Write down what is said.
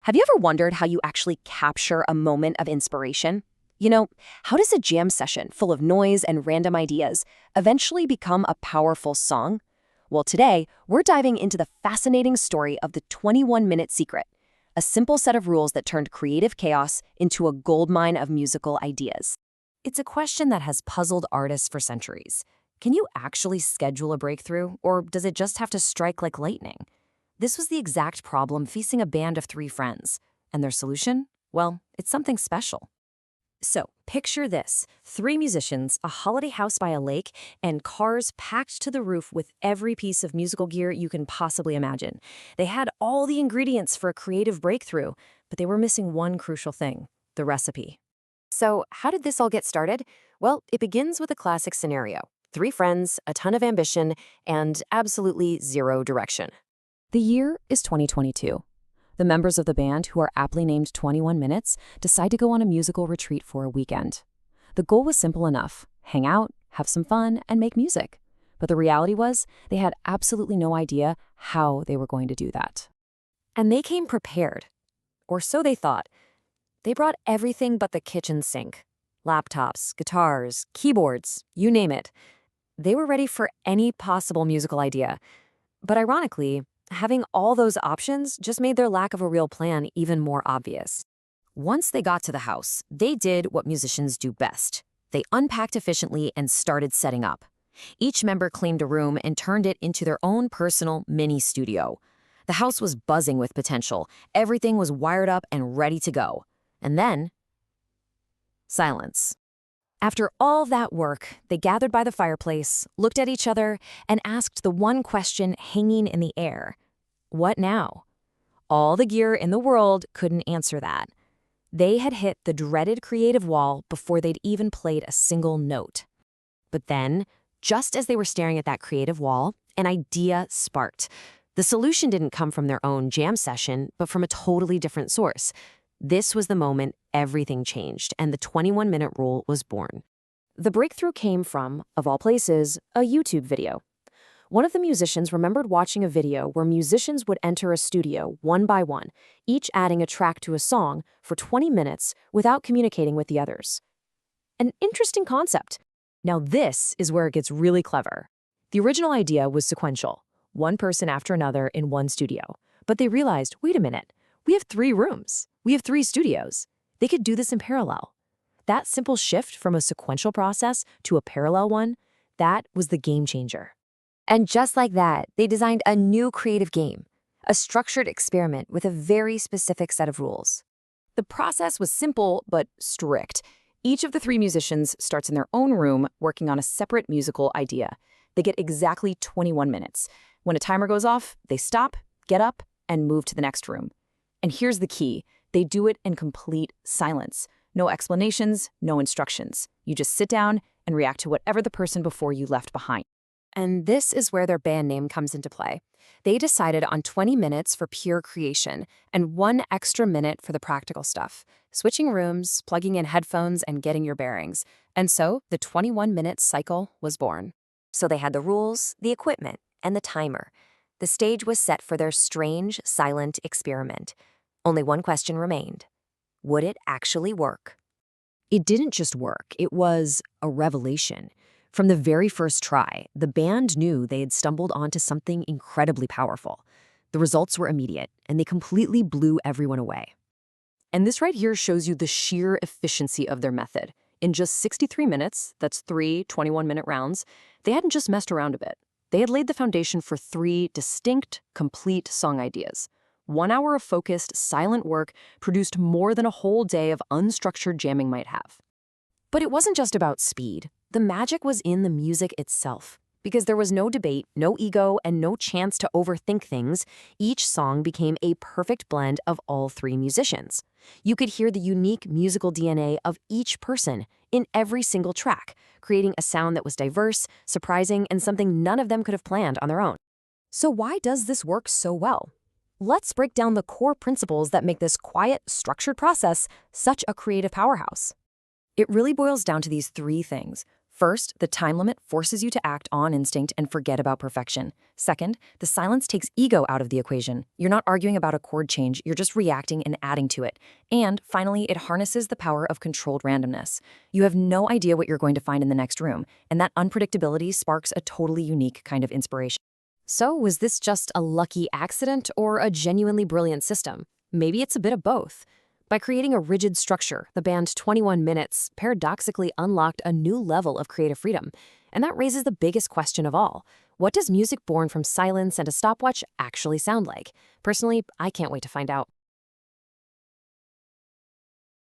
Have you ever wondered how you actually capture a moment of inspiration? How does a jam session full of noise and random ideas eventually become a powerful song? Well, today, we're diving into the fascinating story of the 21-minute secret, a simple set of rules that turned creative chaos into a goldmine of musical ideas. It's a question that has puzzled artists for centuries. Can you actually schedule a breakthrough, or does it just have to strike like lightning? This was the exact problem facing a band of 3 friends. And their solution? Well, it's something special. So, picture this. 3 musicians, a holiday house by a lake, and cars packed to the roof with every piece of musical gear you can possibly imagine. They had all the ingredients for a creative breakthrough, but they were missing one crucial thing: the recipe. So, how did this all get started? Well, it begins with a classic scenario. 3 friends, a ton of ambition, and absolutely zero direction. The year is 2022. The members of the band, who are aptly named 21 Minutes, decide to go on a musical retreat for a weekend. The goal was simple enough: hang out, have some fun, and make music. But the reality was, they had absolutely no idea how they were going to do that. And they came prepared. Or so they thought. They brought everything but the kitchen sink. Laptops, guitars, keyboards, you name it. They were ready for any possible musical idea. But ironically, having all those options just made their lack of a real plan even more obvious. Once they got to the house, they did what musicians do best. They unpacked efficiently and started setting up. Each member claimed a room and turned it into their own personal mini studio. The house was buzzing with potential. Everything was wired up and ready to go. And then, silence. After all that work, they gathered by the fireplace, looked at each other, and asked the one question hanging in the air: what now? All the gear in the world couldn't answer that. They had hit the dreaded creative wall before they'd even played a single note. But then, just as they were staring at that creative wall, an idea sparked. The solution didn't come from their own jam session, but from a totally different source. This was the moment everything changed, and the 21-minute rule was born. The breakthrough came from, of all places, a YouTube video. One of the musicians remembered watching a video where musicians would enter a studio one by one, each adding a track to a song for 20 minutes without communicating with the others. An interesting concept. Now this is where it gets really clever. The original idea was sequential, one person after another in one studio. But they realized, wait a minute, we have 3 rooms. We have 3 studios. They could do this in parallel. That simple shift from a sequential process to a parallel one, that was the game changer. And just like that, they designed a new creative game, a structured experiment with a very specific set of rules. The process was simple but strict. Each of the 3 musicians starts in their own room working on a separate musical idea. They get exactly 21 minutes. When a timer goes off, they stop, get up, and move to the next room. And here's the key. They do it in complete silence. No explanations, no instructions. You just sit down and react to whatever the person before you left behind. And this is where their band name comes into play. They decided on 20 minutes for pure creation and 1 extra minute for the practical stuff, switching rooms, plugging in headphones, and getting your bearings. And so the 21-minute cycle was born. So they had the rules, the equipment, and the timer. The stage was set for their strange, silent experiment. Only one question remained. Would it actually work? It didn't just work, it was a revelation. From the very first try, the band knew they had stumbled onto something incredibly powerful. The results were immediate, and they completely blew everyone away. And this right here shows you the sheer efficiency of their method. In just 63 minutes, that's 3 21-minute rounds, they hadn't just messed around a bit. They had laid the foundation for 3 distinct, complete song ideas. 1 hour of focused, silent work produced more than a whole day of unstructured jamming might have. But it wasn't just about speed. The magic was in the music itself. Because there was no debate, no ego, and no chance to overthink things, each song became a perfect blend of all 3 musicians. You could hear the unique musical DNA of each person in every single track, creating a sound that was diverse, surprising, and something none of them could have planned on their own. So why does this work so well? Let's break down the core principles that make this quiet, structured process such a creative powerhouse. It really boils down to these 3 things. First, the time limit forces you to act on instinct and forget about perfection. Second, the silence takes ego out of the equation. You're not arguing about a chord change, you're just reacting and adding to it. And finally, it harnesses the power of controlled randomness. You have no idea what you're going to find in the next room, and that unpredictability sparks a totally unique kind of inspiration. So, was this just a lucky accident or a genuinely brilliant system? Maybe it's a bit of both. By creating a rigid structure, the band 21 Minutes paradoxically unlocked a new level of creative freedom. And that raises the biggest question of all. What does music born from silence and a stopwatch actually sound like? Personally, I can't wait to find out.